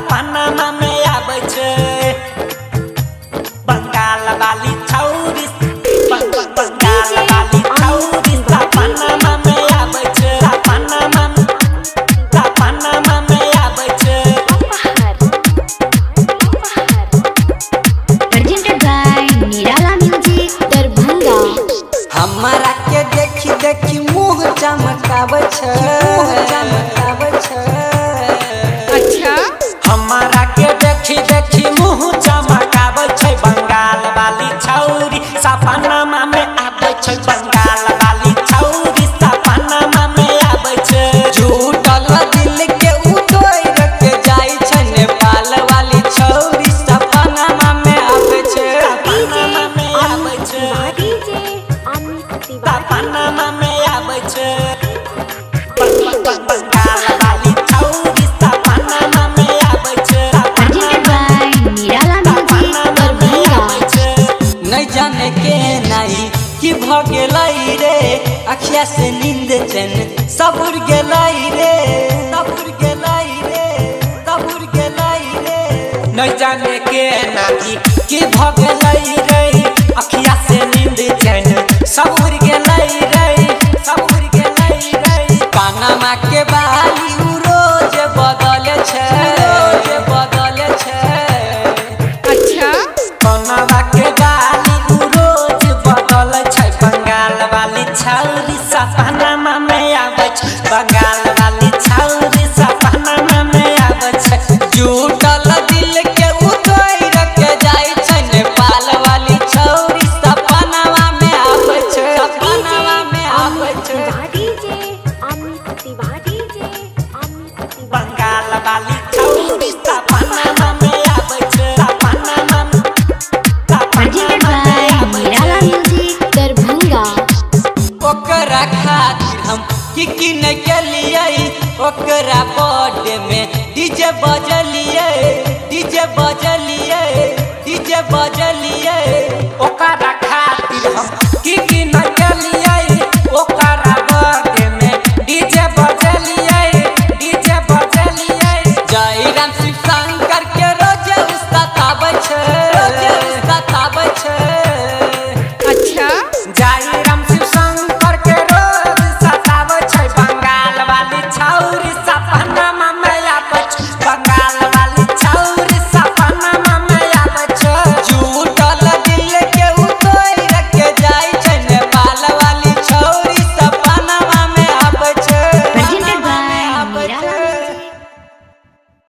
सपना में आबै छै बंगाल वाली छौरी बंगाल वाली छौरी सपना में आबै छै सपना में आबै छै presented by Nirala Music Darbhanga। हमारा के देखी देखी मुँह चमकाबै छै अच्छा हमारा के देखी देखी मुँह चमकाबै छै बंगाल वाली छौरी सपना में आबै छै बंगाल वाली छौरी सपना में आबै छै झूठल दिल के उतोड़ के जाई छै नेपाल वाली छौरी सपना में आबै छै सपना में आबै छै सपना में आबै छै बंगाल वाली छौरी सपना में आबै छै presented by Nirala Music Darbhanga। नहीं जाने के नहीं कि भ गेलै रे अखिया से नींद चैन सब उड़ गेलै रे नहीं जाने के नाही कि भ गेलै रे अखिया से नींद चैन सब उड़ गेलै रे कानमा के बाली उ रोज बदले छै अच्छा कनवा के बाली उ रोज बदल छै बंगाल वाली छौरी सपना में आबै छै बंगाल वाली छौरी सपना में आबै छै झूठल दिल के उतोड़ के जाई छै नेपाल वाली छौरी सपना में आबै छै बंगाल वाली छौरी सपना में आबै छै presented by Nirala Music Darbhanga। ओकरा खातिर हम की न केलिए ओकरा बर्थडे में डीजे बजलिए ओकरा